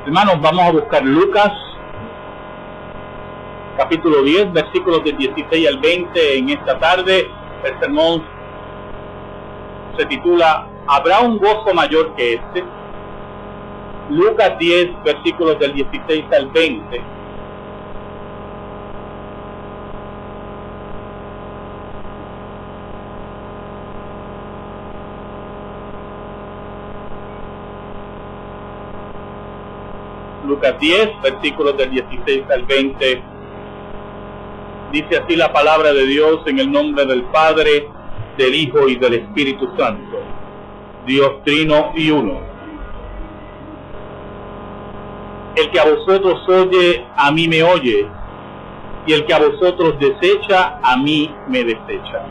Hermanos, vamos a buscar Lucas, capítulo 10, versículos del 16 al 20 en esta tarde. El sermón se titula ¿Habrá un gozo mayor que este? Lucas 10, versículos del 16 al 20. Lucas 10, versículos del 16 al 20. Dice así la palabra de Dios en el nombre del Padre, del Hijo y del Espíritu Santo, Dios trino y uno. El que a vosotros oye, a mí me oye, y el que a vosotros desecha, a mí me desecha.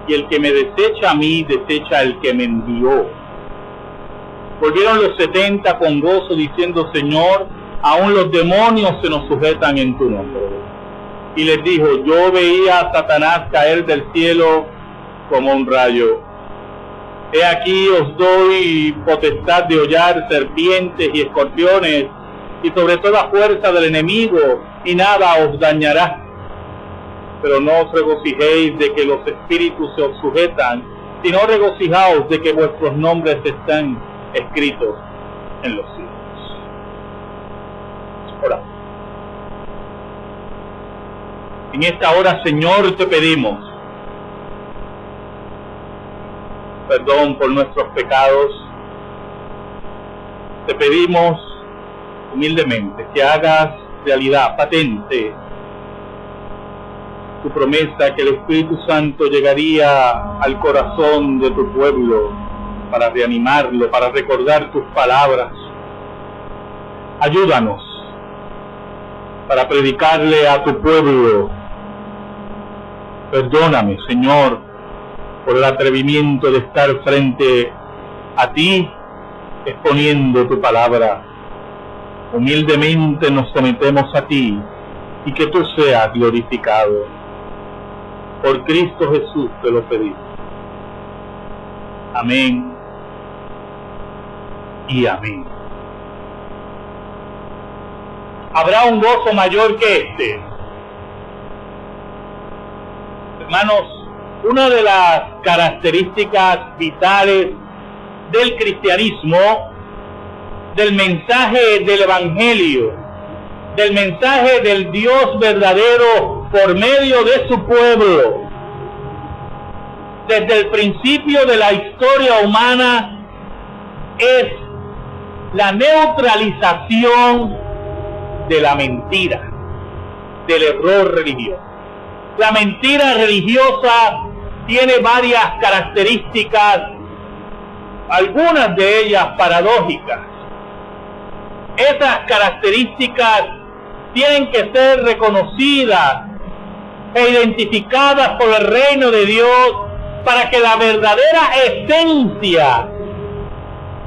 Y el que me desecha a mí, desecha al que me envió. Volvieron los 70 con gozo, diciendo: Señor, aún los demonios se nos sujetan en tu nombre. Y les dijo: yo veía a Satanás caer del cielo como un rayo. He aquí os doy potestad de hollar serpientes y escorpiones, y sobre toda fuerza del enemigo, y nada os dañará. Pero no os regocijéis de que los espíritus se os sujetan, sino regocijaos de que vuestros nombres están escritos en los cielos. Oramos. En esta hora, Señor, te pedimos perdón por nuestros pecados. Te pedimos humildemente que hagas realidad, patente, tu promesa que el Espíritu Santo llegaría al corazón de tu pueblo para reanimarlo, para recordar tus palabras. Ayúdanos para predicarle a tu pueblo. Perdóname, Señor, por el atrevimiento de estar frente a ti, exponiendo tu palabra. Humildemente nos sometemos a ti, y que tú seas glorificado. Por Cristo Jesús te lo pedimos. Amén y amén. ¿Habrá un gozo mayor que este? Hermanos, una de las características vitales del cristianismo, del mensaje del Evangelio, del mensaje del Dios verdadero por medio de su pueblo, desde el principio de la historia humana, es la neutralización de la mentira, del error religioso. La mentira religiosa tiene varias características, algunas de ellas paradójicas. Esas características tienen que ser reconocidas e identificadas por el reino de Dios para que la verdadera esencia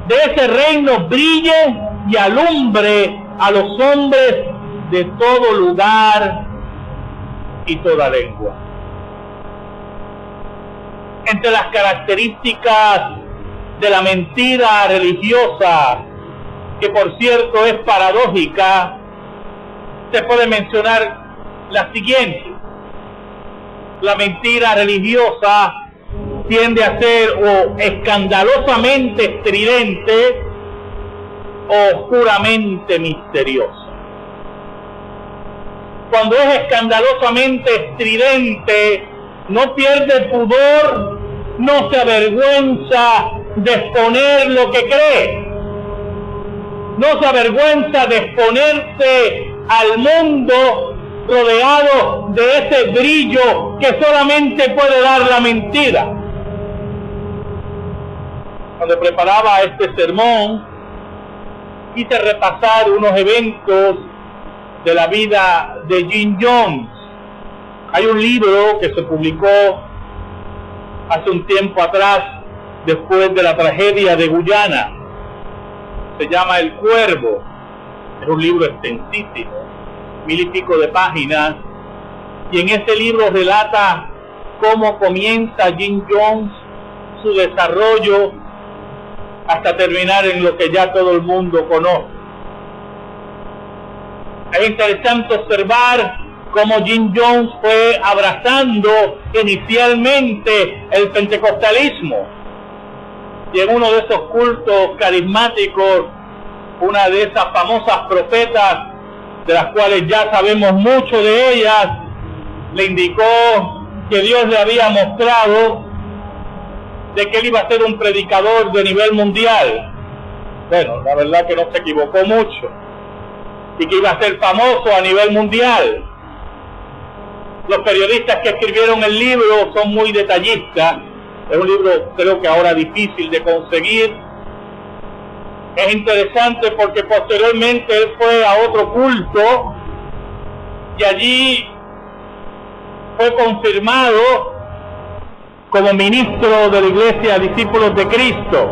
de ese reino brille y alumbre a los hombres de todo lugar y toda lengua. Entre las características de la mentira religiosa, que por cierto es paradójica, se puede mencionar la siguiente. La mentira religiosa tiende a ser o escandalosamente estridente o oscuramente misteriosa. Cuando es escandalosamente estridente, no pierde el pudor, no se avergüenza de exponer lo que cree, no se avergüenza de exponerse al mundo rodeado de ese brillo que solamente puede dar la mentira. Cuando preparaba este sermón, quise repasar unos eventos de la vida de Jim Jones. Hay un libro que se publicó hace un tiempo atrás, después de la tragedia de Guyana. Se llama El Cuervo. Es un libro extensísimo, 1000 y pico de páginas, y en ese libro relata cómo comienza Jim Jones su desarrollo hasta terminar en lo que ya todo el mundo conoce, Es interesante observar cómo Jim Jones fue abrazando inicialmente el pentecostalismo. Y en uno de esos cultos carismáticos, una de esas famosas profetas, de las cuales ya sabemos mucho de ellas, le indicó que Dios le había mostrado de que él iba a ser un predicador de nivel mundial. Bueno, la verdad que no se equivocó mucho, y que iba a ser famoso a nivel mundial. Los periodistas que escribieron el libro son muy detallistas. Es un libro, creo que ahora difícil de conseguir. Es interesante porque posteriormente él fue a otro culto y allí fue confirmado como ministro de la Iglesia Discípulos de Cristo.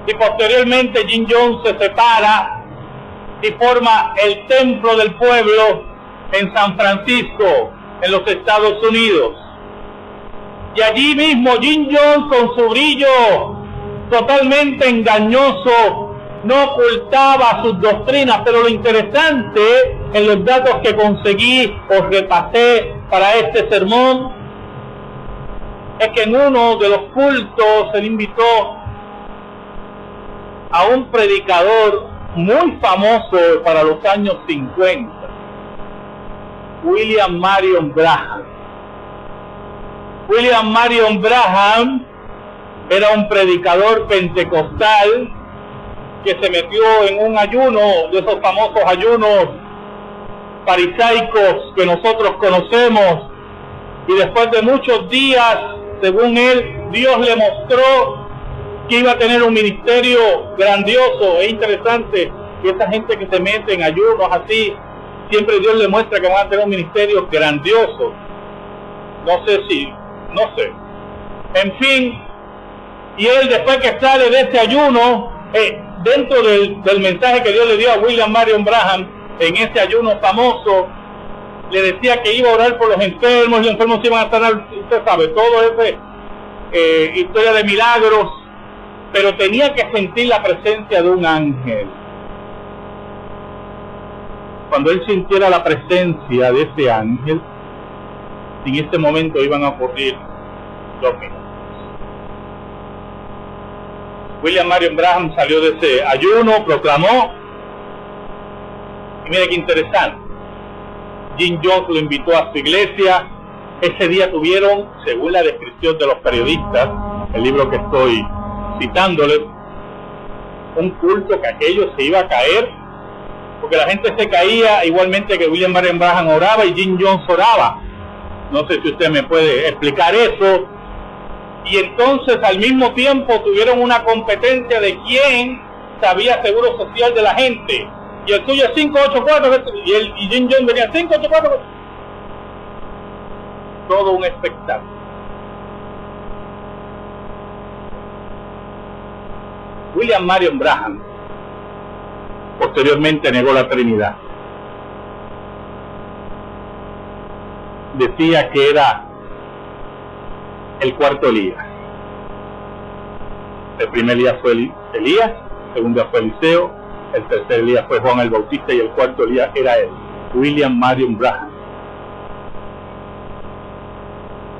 Y posteriormente Jim Jones se separa y forma el Templo del Pueblo en San Francisco, en los Estados Unidos. Y allí mismo Jim Jones, con su brillo totalmente engañoso, no ocultaba sus doctrinas. Pero lo interesante, en los datos que conseguí o repasé para este sermón, es que en uno de los cultos él invitó a un predicador muy famoso para los años 50, William Marion Branham. William Marion Branham era un predicador pentecostal que se metió en un ayuno, de esos famosos ayunos farisaicos que nosotros conocemos, y después de muchos días, según él, Dios le mostró que iba a tener un ministerio grandioso. Es interesante que esta gente que se mete en ayunos así, siempre Dios le muestra que van a tener un ministerio grandioso. No sé. En fin, y él, después que sale de ese ayuno, dentro del mensaje que Dios le dio a William Marion Branham, en ese ayuno famoso, le decía que iba a orar por los enfermos, y los enfermos iban a sanar, usted sabe, todo ese historia de milagros, pero tenía que sentir la presencia de un ángel. Cuando él sintiera la presencia de ese ángel, en ese momento iban a ocurrir los milagros. William Marion Branham salió de ese ayuno, proclamó, y mire qué interesante, Jim Jones lo invitó a su iglesia. Ese día tuvieron, según la descripción de los periodistas, el libro que estoy citándoles, un culto que aquello se iba a caer, porque la gente se caía igualmente que William Marion Branham oraba y Jim Jones oraba. No sé si usted me puede explicar eso. Y entonces al mismo tiempo tuvieron una competencia de quién sabía seguro social de la gente. Y el suyo es 584, y Jim Jones venía 584. Todo un espectáculo. William Marion Branham posteriormente negó la Trinidad. Decía que era el cuarto Elías. El primer Elías fue Elías, el segundo fue Eliseo, el tercer Elías fue Juan el Bautista y el cuarto Elías era él, William Marion Branham.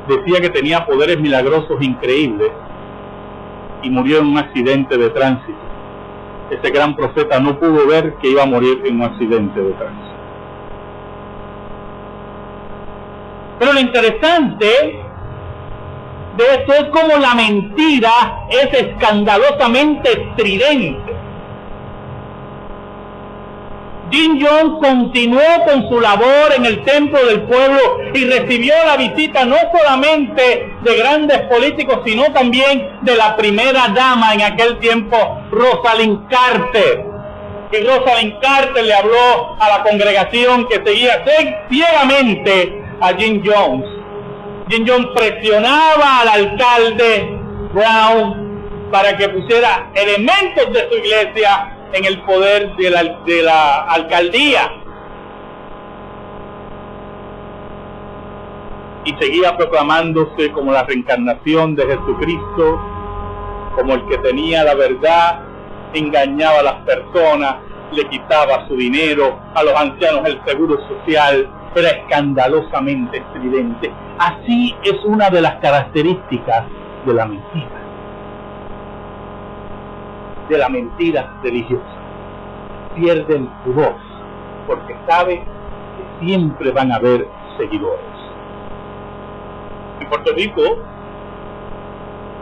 Decía que tenía poderes milagrosos increíbles y murió en un accidente de tránsito. Ese gran profeta no pudo ver que iba a morir en un accidente de tránsito. Pero lo interesante de esto es como la mentira es escandalosamente estridente. Jim Jones continuó con su labor en el Templo del Pueblo y recibió la visita no solamente de grandes políticos, sino también de la primera dama en aquel tiempo, Rosalind Carter. Y Rosalind Carter le habló a la congregación que seguía ciegamente a Jim Jones. Jim Jones presionaba al alcalde Brown para que pusiera elementos de su iglesia en el poder de la alcaldía. Y seguía proclamándose como la reencarnación de Jesucristo, como el que tenía la verdad, engañaba a las personas le quitaba su dinero, a los ancianos el seguro social, era escandalosamente estridente. Así es una de las características de la mentira religiosa. Pierde el pudor, porque sabe que siempre van a haber seguidores. En Puerto Rico,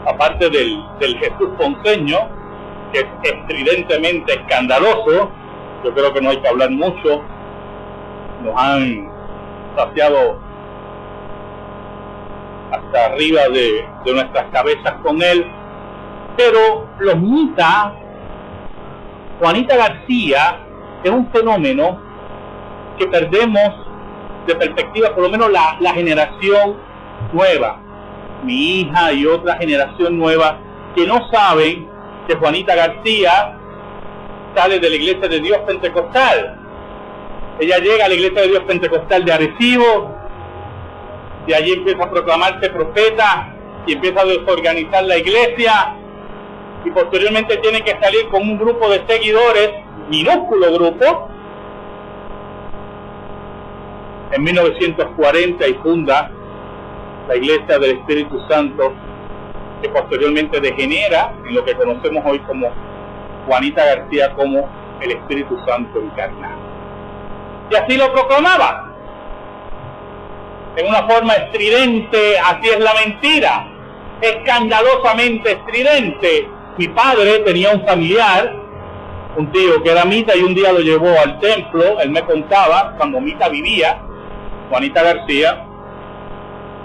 aparte del Jesús ponceño, que es estridentemente escandaloso, yo creo que no hay que hablar mucho, nos han saciado hasta arriba de nuestras cabezas con él, pero los mitas, Juanita García es un fenómeno que perdemos de perspectiva, por lo menos la generación nueva, mi hija y otra generación nueva, que no saben que Juanita García sale de la Iglesia de Dios Pentecostal. Ella llega a la Iglesia de Dios Pentecostal de Arecibo, de allí empieza a proclamarse profeta y empieza a desorganizar la iglesia, y posteriormente tiene que salir con un grupo de seguidores, minúsculo grupo, en 1940, y funda la Iglesia del Espíritu Santo, que posteriormente degenera en lo que conocemos hoy como Juanita García, como el Espíritu Santo encarnado. Y así lo proclamaba, en una forma estridente. Así es la mentira, escandalosamente estridente. Mi padre tenía un familiar, un tío que era Mita, y un día lo llevó al templo. Él me contaba, cuando Mita vivía, Juanita García,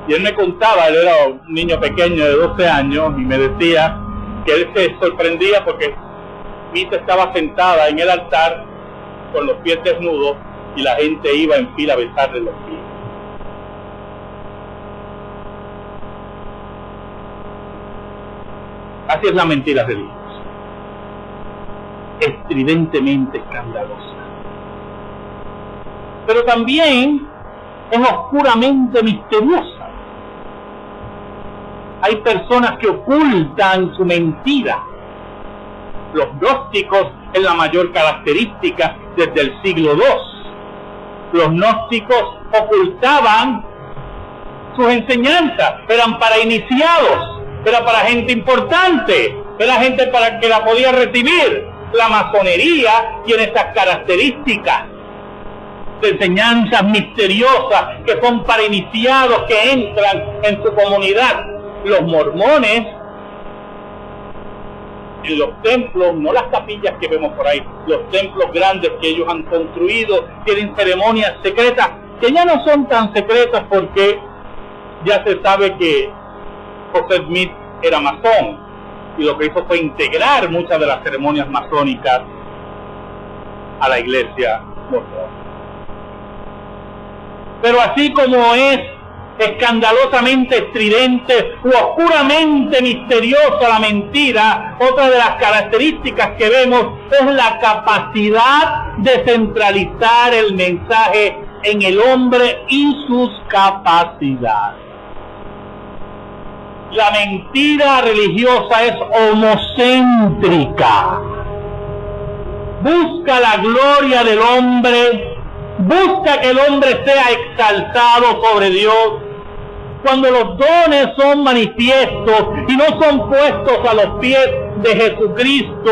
y él me contaba, él era un niño pequeño de 12 años, y me decía que él se sorprendía porque Mita estaba sentada en el altar con los pies desnudos y la gente iba en fila a besarle los pies. Así es la mentira religiosa, estridentemente escandalosa, pero también es oscuramente misteriosa. Hay personas que ocultan su mentira. Los gnósticos es la mayor característica desde el siglo II. Los gnósticos ocultaban sus enseñanzas, eran para iniciados, era para gente importante, era gente para que la podía recibir. La masonería tiene estas características de enseñanzas misteriosas que son para iniciados que entran en su comunidad. Los mormones, en los templos, no las capillas que vemos por ahí, los templos grandes que ellos han construido, tienen ceremonias secretas, que ya no son tan secretas porque ya se sabe que Joseph Smith era masón, y lo que hizo fue integrar muchas de las ceremonias masónicas a la iglesia mormona. Pero así como es escandalosamente estridente u oscuramente misteriosa la mentira, otra de las características que vemos es la capacidad de centralizar el mensaje en el hombre y sus capacidades. La mentira religiosa es homocéntrica. Busca la gloria del hombre, busca que el hombre sea exaltado sobre Dios. Cuando los dones son manifiestos y no son puestos a los pies de Jesucristo,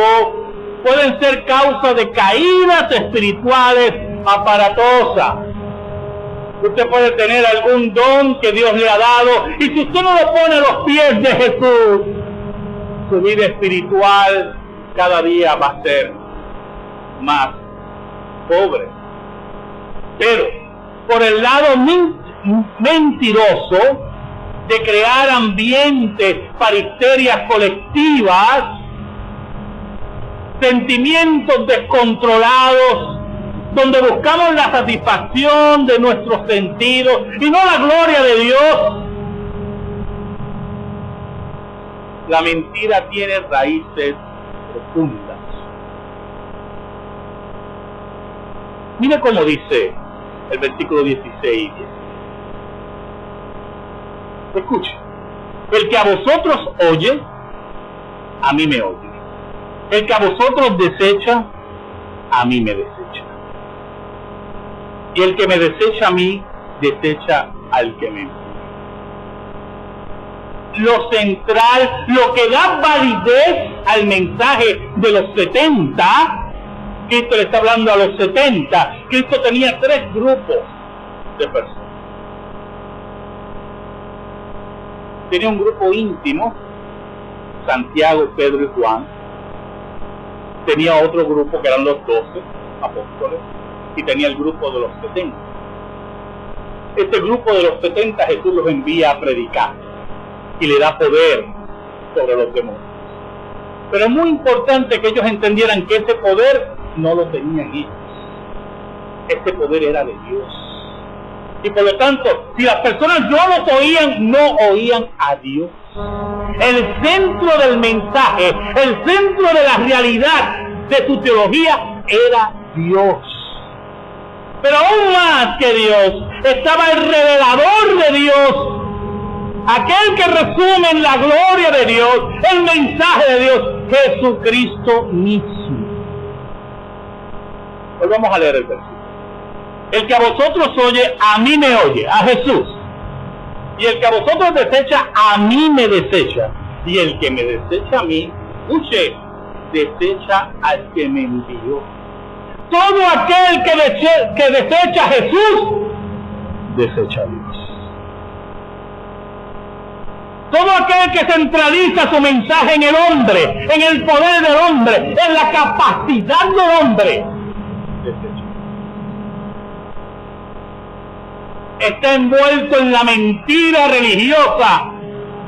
pueden ser causa de caídas espirituales aparatosas. Usted puede tener algún don que Dios le ha dado, y si usted no lo pone a los pies de Jesús, su vida espiritual cada día va a ser más pobre. Pero por el lado mentiroso de crear ambientes para histerias colectivas, sentimientos descontrolados, donde buscamos la satisfacción de nuestros sentidos y no la gloria de Dios. La mentira tiene raíces profundas. Mire cómo dice el versículo 16 y 10. Escuche: el que a vosotros oye, a mí me oye. El que a vosotros desecha, a mí me desecha. Y el que me desecha a mí, desecha al que me envía. Lo central, lo que da validez al mensaje de los 70, Cristo le está hablando a los 70, Cristo tenía 3 grupos de personas. Tenía un grupo íntimo, Santiago, Pedro y Juan. Tenía otro grupo que eran los 12 apóstoles, y tenía el grupo de los 70. Este grupo de los 70 Jesús los envía a predicar y le da poder sobre los demonios. Pero es muy importante que ellos entendieran que ese poder no lo tenían ellos. Este poder era de Dios. Y por lo tanto, si las personas no los oían, no oían a Dios. El centro del mensaje, el centro de la realidad de su teología era Dios. Pero aún más que Dios, estaba el revelador de Dios, aquel que resume en la gloria de Dios, el mensaje de Dios, Jesucristo mismo. Volvamos a leer el versículo. El que a vosotros oye, a mí me oye, a Jesús. Y el que a vosotros desecha, a mí me desecha. Y el que me desecha a mí, escuche, desecha al que me envió. Todo aquel que desecha a Jesús, desecha a Dios. Todo aquel que centraliza su mensaje en el hombre, en el poder del hombre, en la capacidad del hombre, desecha. Está envuelto en la mentira religiosa,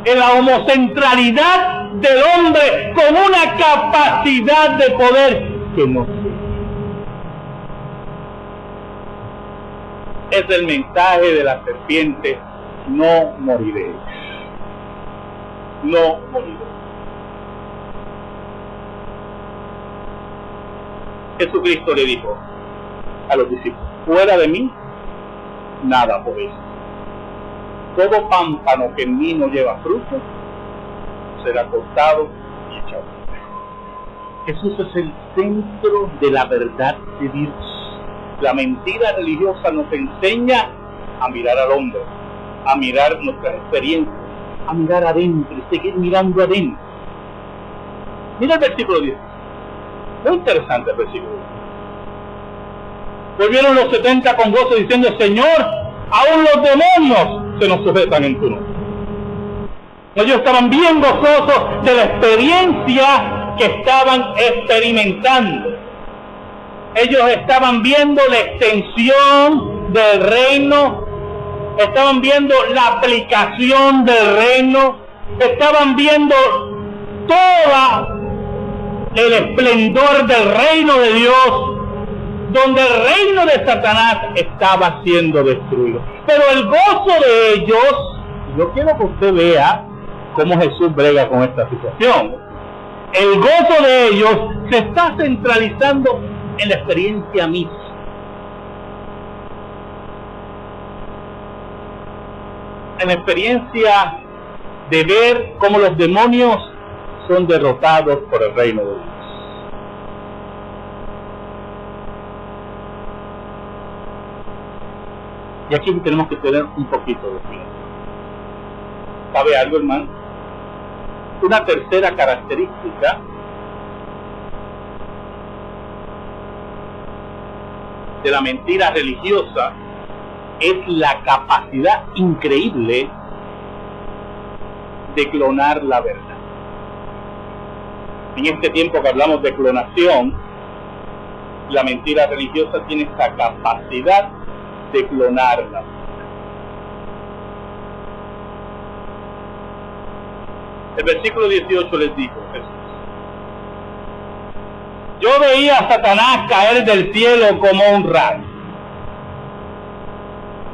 en la homocentralidad del hombre con una capacidad de poder que no sé. Es el mensaje de la serpiente: no moriréis. No moriréis. Jesucristo le dijo a los discípulos: fuera de mí nada podéis. Todo pámpano que en mí no lleva fruto será cortado y echado. Jesús es el centro de la verdad de Dios. La mentira religiosa nos enseña a mirar al hombre, a mirar nuestras experiencias, a mirar adentro y seguir mirando adentro. Mira el versículo 10. Muy interesante el versículo 10. Volvieron los 70 con gozo diciendo: Señor, aún los demonios se nos sujetan en tu nombre. Ellos estaban bien gozosos de la experiencia que estaban experimentando. Ellos estaban viendo la extensión del reino, estaban viendo la aplicación del reino, estaban viendo todo el esplendor del reino de Dios, donde el reino de Satanás estaba siendo destruido. Pero el gozo de ellos, yo quiero que usted vea cómo Jesús brega con esta situación. El gozo de ellos se está centralizando en la experiencia misma. En la experiencia de ver cómo los demonios son derrotados por el reino de Dios. Y aquí tenemos que tener un poquito de cuidado. ¿Sabe algo, hermano? Una tercera característica de la mentira religiosa es la capacidad increíble de clonar la verdad. En este tiempo que hablamos de clonación, la mentira religiosa tiene esta capacidad de clonarla. El versículo 18 les dijo Jesús: yo veía a Satanás caer del cielo como un rayo.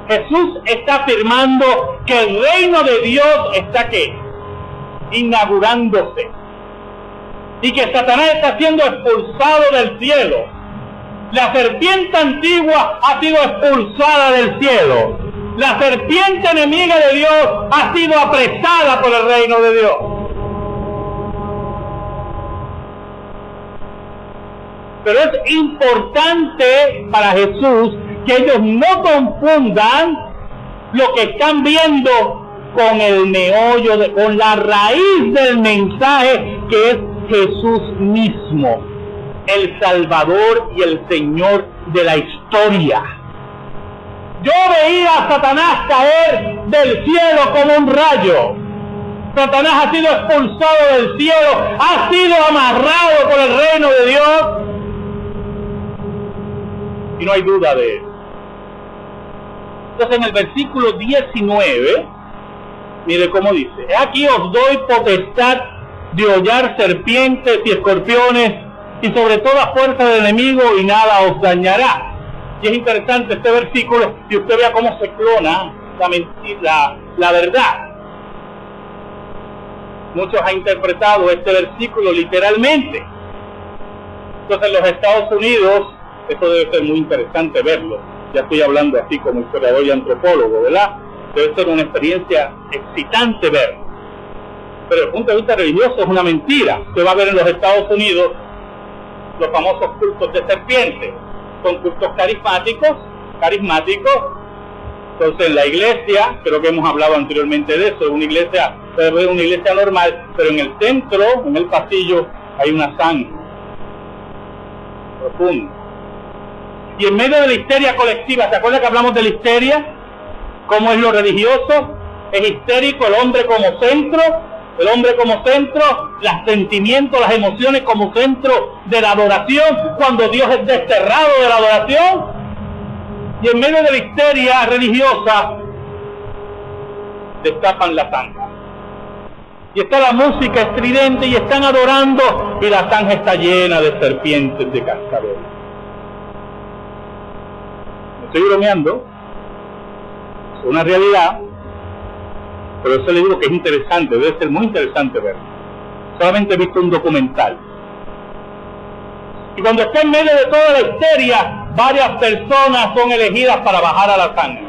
Jesús está afirmando que el reino de Dios está ¿qué? Inaugurándose, y que Satanás está siendo expulsado del cielo. La serpiente antigua ha sido expulsada del cielo. La serpiente enemiga de Dios ha sido apresada por el reino de Dios. Pero es importante para Jesús que ellos no confundan lo que están viendo con el meollo, con la raíz del mensaje, que es Jesús mismo, el Salvador y el Señor de la historia. Yo veía a Satanás caer del cielo como un rayo. Satanás ha sido expulsado del cielo, ha sido amarrado por el reino de Dios, y no hay duda de eso. Entonces en el versículo 19, mire cómo dice: aquí os doy potestad de hollar serpientes y escorpiones y sobre toda fuerza del enemigo, y nada os dañará. Y es interesante este versículo, y usted vea cómo se clona la verdad. Muchos han interpretado este versículo literalmente. Entonces en los Estados Unidos, esto debe ser muy interesante verlo. Ya estoy hablando así como historiador y antropólogo, ¿verdad? Debe ser una experiencia excitante verlo. Pero desde el punto de vista religioso es una mentira. Usted va a ver en los Estados Unidos los famosos cultos de serpientes. Son cultos carismáticos. Entonces en la iglesia, creo que hemos hablado anteriormente de eso, es una iglesia normal, pero en el centro, en el pasillo, hay una zanja profunda. Y en medio de la histeria colectiva, ¿se acuerdan que hablamos de la histeria? ¿Cómo es lo religioso? Es histérico el hombre como centro, los sentimientos, las emociones como centro de la adoración, cuando Dios es desterrado de la adoración. Y en medio de la histeria religiosa, destapan la zanja. Y está la música estridente y están adorando, y la zanja está llena de serpientes de cascabel. Me estoy bromeando, es una realidad, pero eso le digo que es interesante, debe ser muy interesante verlo. Solamente he visto un documental. Y cuando está en medio de toda la histeria, varias personas son elegidas para bajar a la zanja,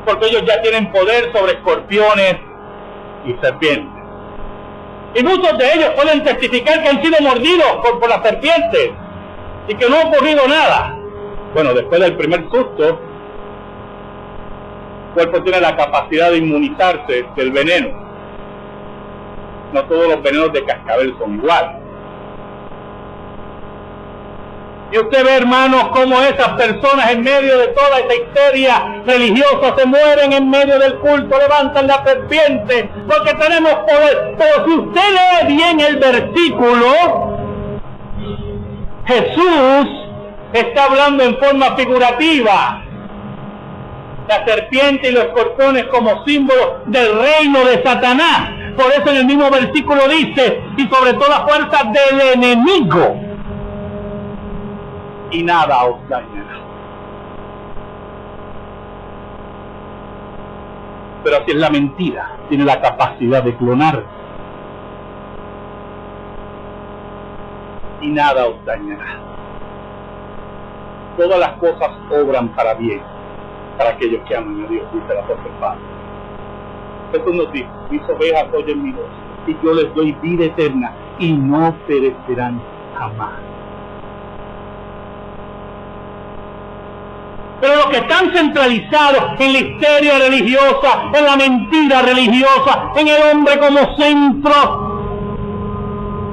porque ellos ya tienen poder sobre escorpiones y serpientes. Y muchos de ellos pueden testificar que han sido mordidos por las serpientes y que no ha ocurrido nada. Bueno, después del primer susto, el cuerpo tiene la capacidad de inmunizarse del veneno. No todos los venenos de cascabel son iguales. Y usted ve, hermanos, cómo esas personas en medio de toda esa histeria religiosa se mueren en medio del culto, levantan la serpiente, porque tenemos poder. Pero si usted lee bien el versículo, Jesús está hablando en forma figurativa. La serpiente y los escorpiones como símbolo del reino de Satanás. Por eso en el mismo versículo dice: y sobre toda fuerza del enemigo, y nada os dañará. Pero así es la mentira, tiene la capacidad de clonar. Y nada os dañará. Todas las cosas obran para bien, para aquellos que aman a Dios, dice el apóstol Pablo. Jesús nos dice: mis ovejas oyen mi voz, y yo les doy vida eterna, y no perecerán jamás. Pero los que están centralizados en la histeria religiosa, en la mentira religiosa, en el hombre como centro,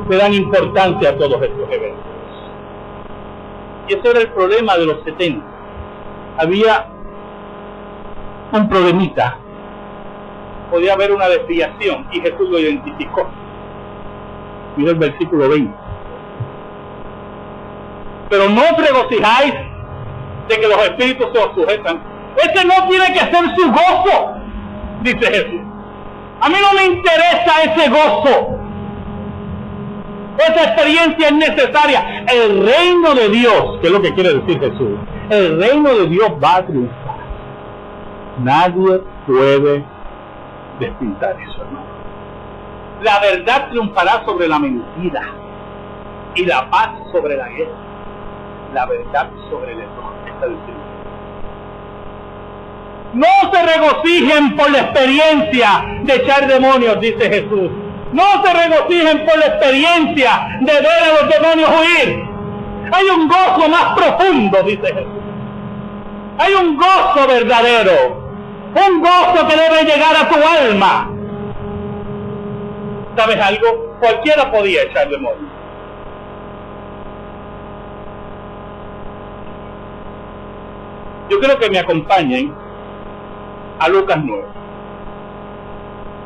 le dan importancia a todos estos eventos. Y ese era el problema de los 70. Había un problemita. Podía haber una desviación, y Jesús lo identificó. Mira el versículo 20. Pero no os regocijáis de que los espíritus se os sujetan. Ese no tiene que ser su gozo, dice Jesús. A mí no me interesa ese gozo. Esa experiencia es necesaria. El reino de Dios, que es lo que quiere decir Jesús, el reino de Dios va a triunfar. Nadie puede despintar eso, hermano. La verdad triunfará sobre la mentira, y la paz sobre la guerra, la verdad sobre el error. No se regocijen por la experiencia de echar demonios, dice Jesús. No se regocijen por la experiencia de ver a los demonios huir. Hay un gozo más profundo, dice Jesús. Hay un gozo verdadero, un gozo que debe llegar a tu alma. ¿Sabes algo? Cualquiera podía echar demonios. Yo creo que me acompañen a Lucas 9,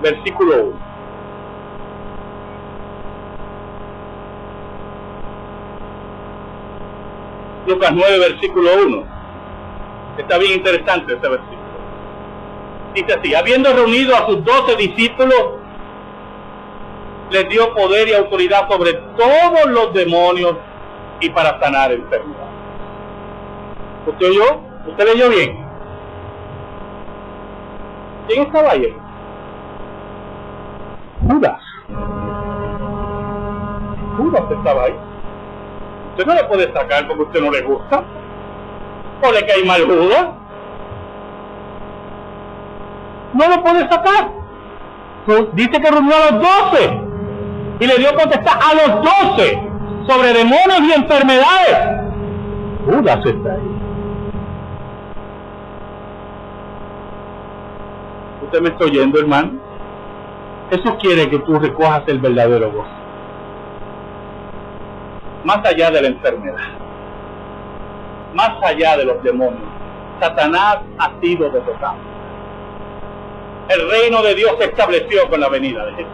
versículo 1. Lucas 9, versículo 1. Está bien interesante este versículo. Dice así: habiendo reunido a sus 12 discípulos, les dio poder y autoridad sobre todos los demonios y para sanar enfermedades. ¿Usted oyó? ¿Usted leyó bien? ¿Quién estaba ahí? Judas. Judas estaba ahí. Usted no le puede sacar porque a usted no le gusta. ¿O le cae mal Judas? No lo puede sacar. Dice que reunió a los 12 y le dio potestad a los 12 sobre demonios y enfermedades. Judas está ahí. ¿Usted me está oyendo, hermano? Eso quiere que tú recojas el verdadero gozo. Más allá de la enfermedad, más allá de los demonios, Satanás ha sido derrotado. El reino de Dios se estableció con la venida de Jesús.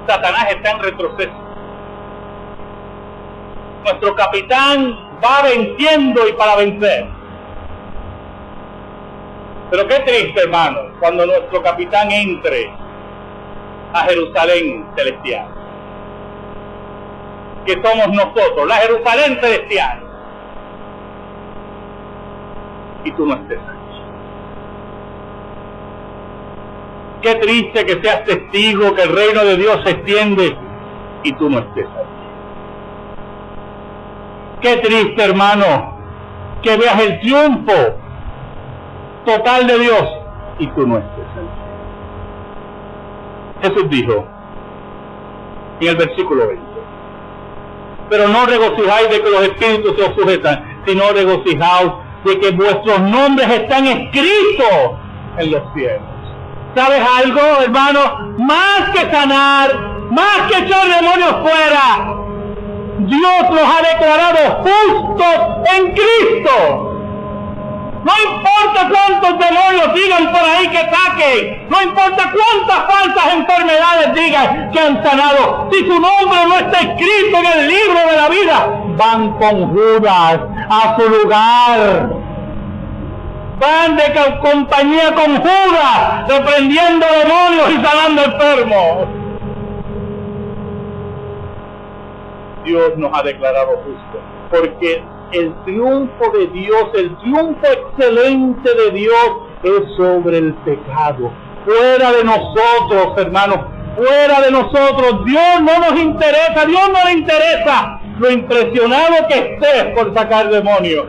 Satanás está en retroceso. Nuestro capitán va venciendo y para vencer. Pero qué triste, hermano, cuando nuestro capitán entre a Jerusalén celestial. Que somos nosotros, la Jerusalén celestial. Y tú no estés aquí. Qué triste que seas testigo que el reino de Dios se extiende y tú no estés aquí. Qué triste, hermano, que veas el triunfo total de Dios y tú no estés aquí. Jesús dijo en el versículo 20: pero no regocijáis de que los espíritus se os sujetan, sino regocijaos de que vuestros nombres están escritos en los cielos. ¿Sabes algo, hermano? Más que sanar, más que echar demonios fuera, Dios los ha declarado justos en Cristo. No importa cuántos demonios digan por ahí que saquen, no importa cuántas falsas enfermedades digan que han sanado, si su nombre no está escrito en el libro de la vida, van con Judas a su lugar. Van de compañía con Judas, reprendiendo demonios y sanando enfermos. Dios nos ha declarado justos, porque el triunfo de Dios, el triunfo excelente de Dios es sobre el pecado. Fuera de nosotros, hermanos, fuera de nosotros. Dios no nos interesa, Dios no le interesa lo impresionado que estés por sacar demonios.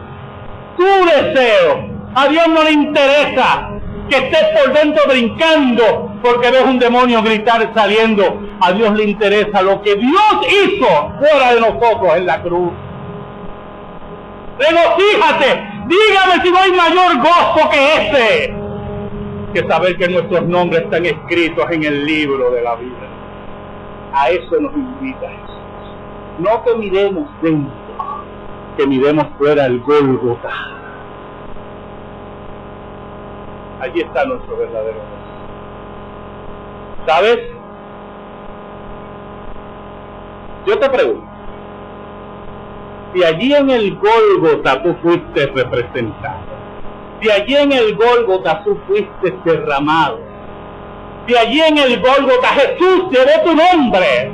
Tu deseo, a Dios no le interesa que estés por dentro brincando porque ves un demonio gritar saliendo. A Dios le interesa lo que Dios hizo fuera de nosotros en la cruz. Regocíjate, dígame si no hay mayor gozo que ese, que saber que nuestros nombres están escritos en el libro de la vida. A eso nos invita Jesús. No que miremos dentro, que miremos fuera el Gólgota. Allí está nuestro verdadero gozo. ¿Sabes? Yo te pregunto, si allí en el Gólgota tú fuiste representado, si allí en el Gólgota tú fuiste derramado, si allí en el Gólgota Jesús llevó tu nombre,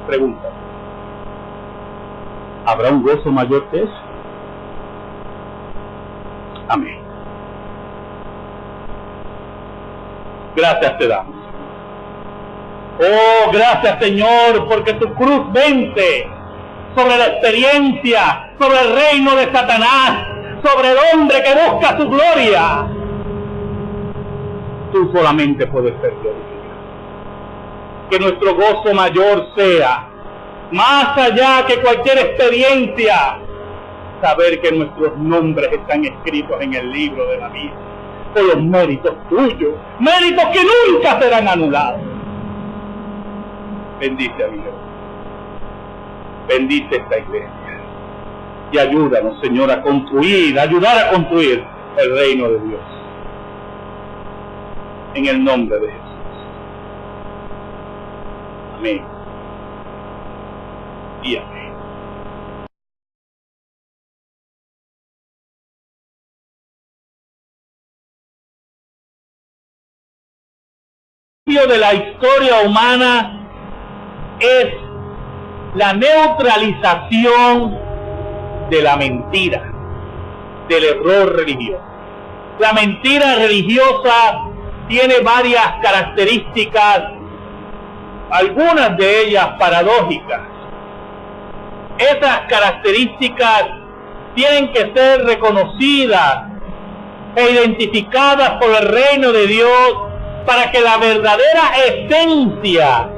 pregunta, ¿habrá un gozo mayor que eso? Amén. Gracias te damos. Oh, gracias, Señor, porque tu cruz vence sobre la experiencia, sobre el reino de Satanás, sobre el hombre que busca su gloria. Tú solamente puedes ser glorificado. que nuestro gozo mayor sea, más allá que cualquier experiencia, saber que nuestros nombres están escritos en el libro de la vida, por los méritos tuyos, méritos que nunca serán anulados. Bendice a mi Dios, bendice esta iglesia y ayúdanos, Señor, a construir, ayudar a construir el reino de Dios. En el nombre de Jesús. Amén. Y amén. De la historia humana es la neutralización de la mentira, del error religioso. La mentira religiosa tiene varias características, algunas de ellas paradójicas. Esas características tienen que ser reconocidas e identificadas por el reino de Dios para que la verdadera esencia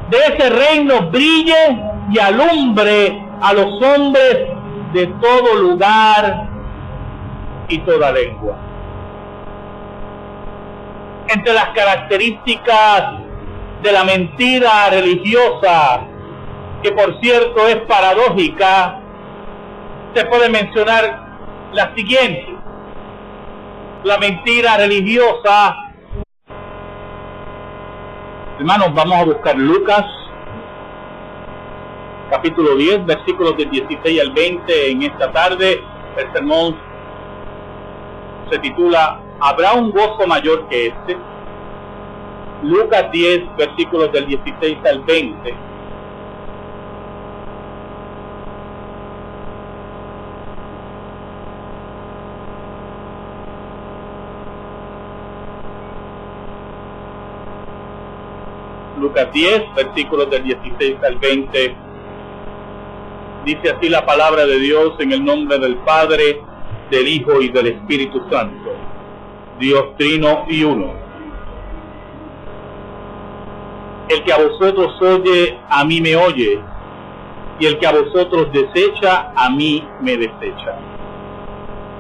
de ese reino brille y alumbre a los hombres de todo lugar y toda lengua. Entre las características de la mentira religiosa, que por cierto es paradójica, se puede mencionar la siguiente. La mentira religiosa. Hermanos, vamos a buscar Lucas, capítulo 10, versículos del 16 al 20 en esta tarde. El sermón se titula ¿Habrá un gozo mayor que este? Lucas 10, versículos del 16 al 20. Lucas 10, versículos del 16 al 20. Dice así la palabra de Dios en el nombre del Padre, del Hijo y del Espíritu Santo, Dios trino y uno. El que a vosotros oye, a mí me oye, y el que a vosotros desecha, a mí me desecha.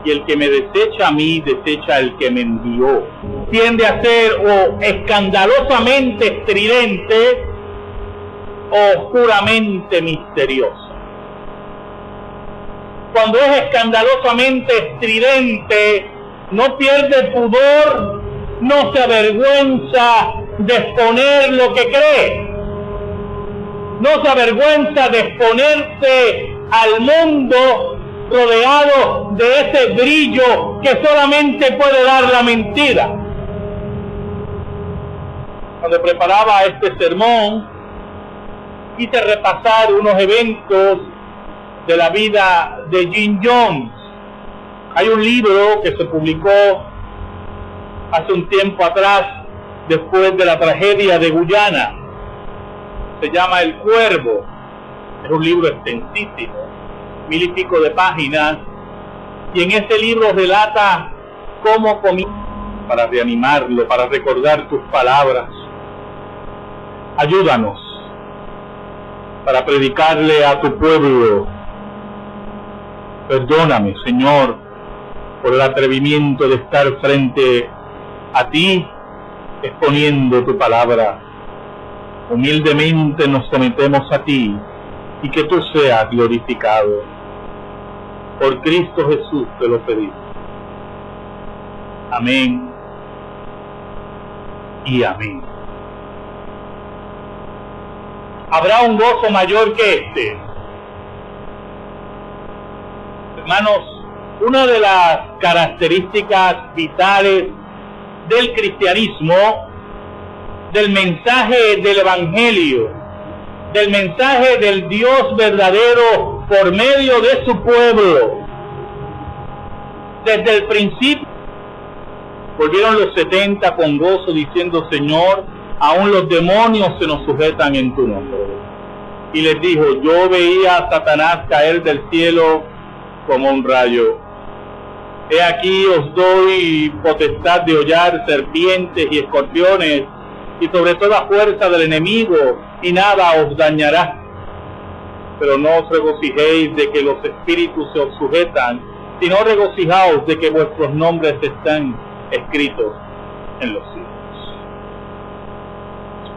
Y el que me desecha a mí, desecha al que me envió. Tiende a ser o escandalosamente estridente o oscuramente misterioso. Cuando es escandalosamente estridente, no pierde pudor, no se avergüenza de exponer lo que cree, no se avergüenza de exponerse al mundo rodeado de ese brillo que solamente puede dar la mentira. Cuando preparaba este sermón, quise repasar unos eventos de la vida de Jim Jones. Hay un libro que se publicó hace un tiempo atrás, después de la tragedia de Guyana. Se llama El Cuervo. Es un libro extensísimo, 1000 y pico de páginas, y en ese libro relata cómo comienza para reanimarlo, para recordar tus palabras. Ayúdanos para predicarle a tu pueblo. Perdóname, Señor, por el atrevimiento de estar frente a ti, exponiendo tu palabra. Humildemente nos sometemos a ti, y que tú seas glorificado. Por Cristo Jesús te lo pedimos. Amén y amén. ¿Habrá un gozo mayor que este? Hermanos, una de las características vitales del cristianismo, del mensaje del Evangelio, del mensaje del Dios verdadero por medio de su pueblo, desde el principio, volvieron los 70 con gozo diciendo: Señor, aún los demonios se nos sujetan en tu nombre. Y les dijo: yo veía a Satanás caer del cielo como un rayo. He aquí os doy potestad de hollar serpientes y escorpiones y sobre toda fuerza del enemigo, y nada os dañará. Pero no os regocijéis de que los espíritus se os sujetan, sino regocijaos de que vuestros nombres están escritos en los cielos.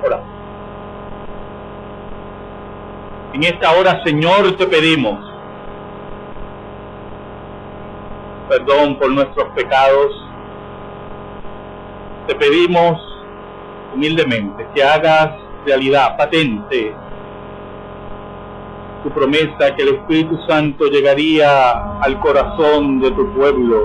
Oramos. En esta hora, Señor, te pedimos perdón por nuestros pecados. Te pedimos humildemente que hagas realidad, patente, tu promesa que el Espíritu Santo llegaría al corazón de tu pueblo